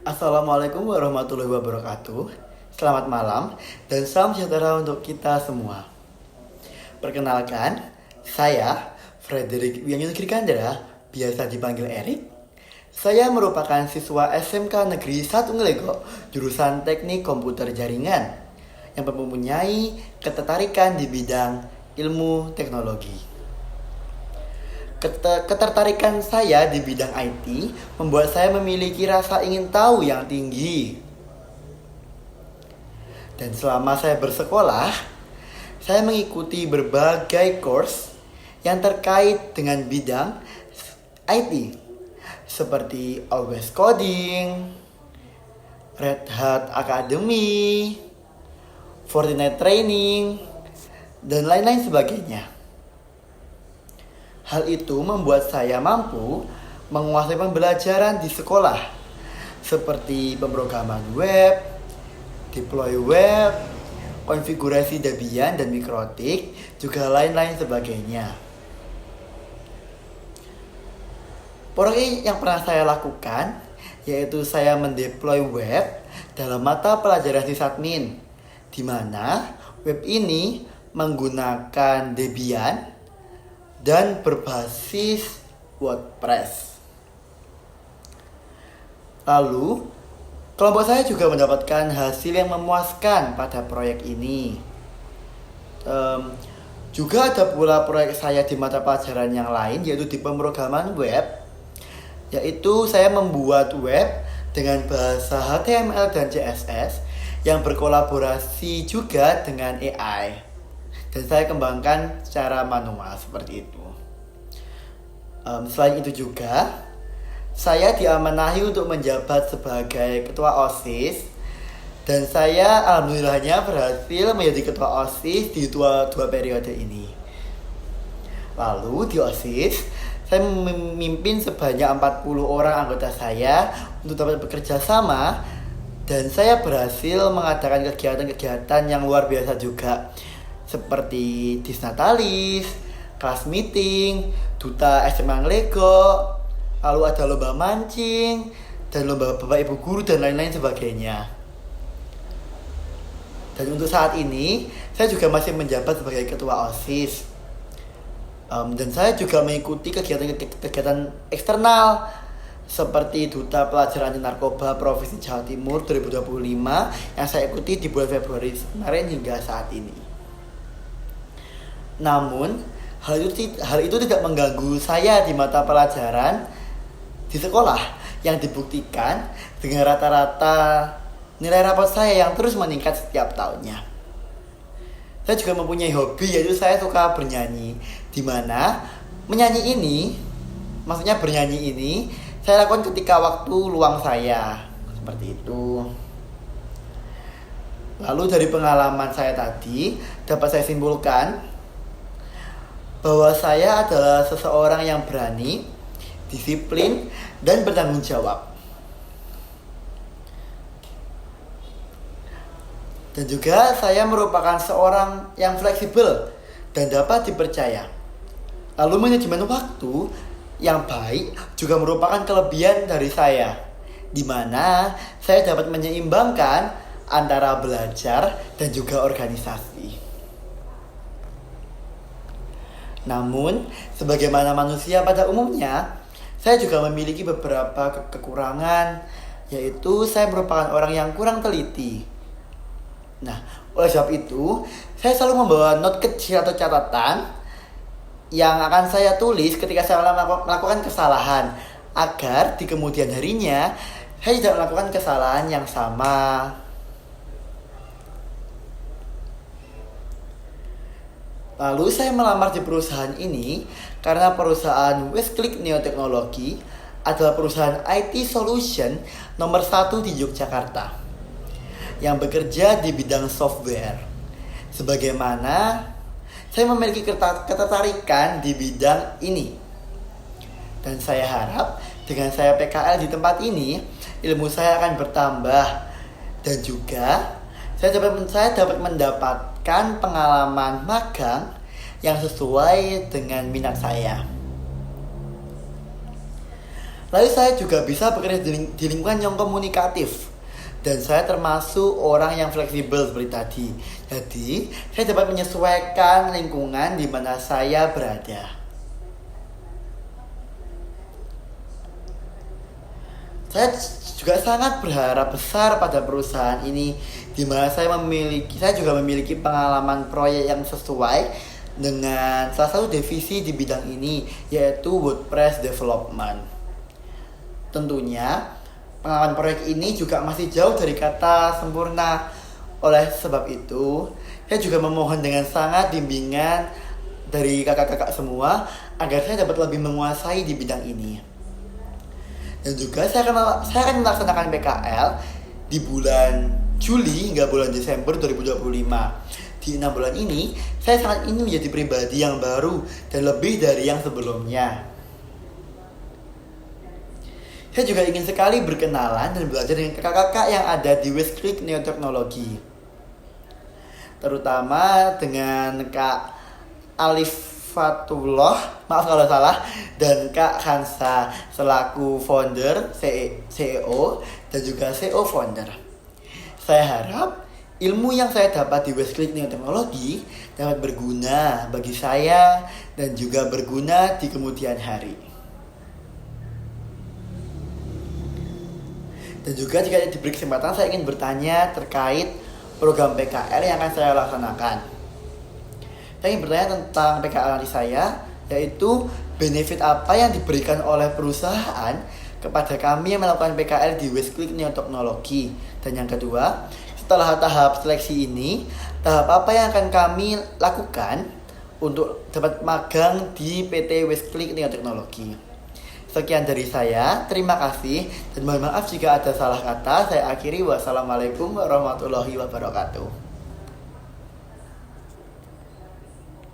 Assalamualaikum warahmatullahi wabarakatuh. Selamat malam dan salam sejahtera untuk kita semua. Perkenalkan, saya Frederick Wiangun Kandera, biasa dipanggil Erik. Saya merupakan siswa SMK Negeri 1 Ngelego, jurusan Teknik Komputer Jaringan, yang mempunyai ketertarikan di bidang ilmu teknologi. Ketertarikan saya di bidang IT membuat saya memiliki rasa ingin tahu yang tinggi. Dan selama saya bersekolah, saya mengikuti berbagai course yang terkait dengan bidang IT, seperti Always Coding, Red Hat Academy, Fortinet Training, dan lain-lain sebagainya. Hal itu membuat saya mampu menguasai pembelajaran di sekolah, seperti pemrograman web, deploy web, konfigurasi Debian dan Mikrotik, juga lain-lain sebagainya. Proyek yang pernah saya lakukan yaitu saya mendeploy web dalam mata pelajaran sysadmin, di mana web ini menggunakan Debian dan berbasis WordPress. Lalu, kelompok saya juga mendapatkan hasil yang memuaskan pada proyek ini. Juga ada pula proyek saya di mata pelajaran yang lain, yaitu di pemrograman web, yaitu saya membuat web dengan bahasa HTML dan CSS yang berkolaborasi juga dengan AI. Dan saya kembangkan secara manual seperti itu. Selain itu juga, saya diamanahi untuk menjabat sebagai ketua OSIS. Dan saya alhamdulillahnya berhasil menjadi ketua OSIS di dua periode ini. Lalu di OSIS, saya memimpin sebanyak 40 orang anggota saya untuk dapat bekerja sama. Dan saya berhasil mengadakan kegiatan-kegiatan yang luar biasa juga, seperti Disnatalis, kelas meeting, duta SMA Ngelego, lalu ada lomba mancing, dan lomba bapak ibu guru dan lain-lain sebagainya. Dan untuk saat ini, saya juga masih menjabat sebagai ketua OSIS. Dan saya juga mengikuti kegiatan eksternal, seperti Duta Pelajaran Anti Narkoba Provinsi Jawa Timur 2025 yang saya ikuti di bulan Februari kemarin hingga saat ini. Namun, hal itu tidak mengganggu saya di mata pelajaran di sekolah yang dibuktikan dengan rata-rata nilai rapot saya yang terus meningkat setiap tahunnya. Saya juga mempunyai hobi, yaitu saya suka bernyanyi, di mana bernyanyi ini saya lakukan ketika waktu luang saya, seperti itu. Lalu dari pengalaman saya tadi dapat saya simpulkan bahwa saya adalah seseorang yang berani, disiplin, dan bertanggung jawab. Dan juga saya merupakan seorang yang fleksibel dan dapat dipercaya. Lalu manajemen waktu yang baik juga merupakan kelebihan dari saya, di mana saya dapat menyeimbangkan antara belajar dan juga organisasi. Namun, sebagaimana manusia pada umumnya, saya juga memiliki beberapa kekurangan, yaitu saya merupakan orang yang kurang teliti. Nah, oleh sebab itu, saya selalu membawa note kecil atau catatan yang akan saya tulis ketika saya melakukan kesalahan, agar di kemudian harinya saya tidak melakukan kesalahan yang sama. Lalu saya melamar di perusahaan ini karena perusahaan Westclick Neoteknologi adalah perusahaan IT solution nomor 1 di Yogyakarta yang bekerja di bidang software. Sebagaimana saya memiliki ketertarikan di bidang ini. Dan saya harap dengan saya PKL di tempat ini, ilmu saya akan bertambah. Dan juga saya dapat mendapatkan pengalaman magang yang sesuai dengan minat saya. Lalu saya juga bisa bekerja di lingkungan yang komunikatif. Dan saya termasuk orang yang fleksibel seperti tadi. Jadi, saya dapat menyesuaikan lingkungan di mana saya berada. Saya juga sangat berharap besar pada perusahaan ini, di mana saya juga memiliki pengalaman proyek yang sesuai dengan salah satu divisi di bidang ini, yaitu WordPress development. Tentunya pengalaman proyek ini juga masih jauh dari kata sempurna. Oleh sebab itu, saya juga memohon dengan sangat bimbingan dari kakak-kakak semua agar saya dapat lebih menguasai di bidang ini. Dan juga saya akan melaksanakan PKL di bulan Juli hingga bulan Desember 2025. Di 6 bulan ini, saya sangat ingin menjadi pribadi yang baru dan lebih dari yang sebelumnya. Saya juga ingin sekali berkenalan dan belajar dengan kakak-kakak yang ada di Westklick Neoteknologi. Terutama dengan Kak Alifatullah, maaf kalau salah, dan Kak Hansa selaku founder, CEO, dan juga CEO founder. Saya harap ilmu yang saya dapat di Westklick Neoteknologi dapat berguna bagi saya dan juga berguna di kemudian hari. Dan juga jika diberi kesempatan, saya ingin bertanya terkait program PKL yang akan saya laksanakan. Saya ingin bertanya tentang PKL nanti saya, yaitu benefit apa yang diberikan oleh perusahaan kepada kami yang melakukan PKL di Westklick Neoteknologi. Dan yang kedua, setelah tahap seleksi ini, tahap apa yang akan kami lakukan untuk dapat magang di PT Westklick Neoteknologi. Sekian dari saya, terima kasih dan mohon maaf jika ada salah kata. Saya akhiri, wassalamualaikum warahmatullahi wabarakatuh.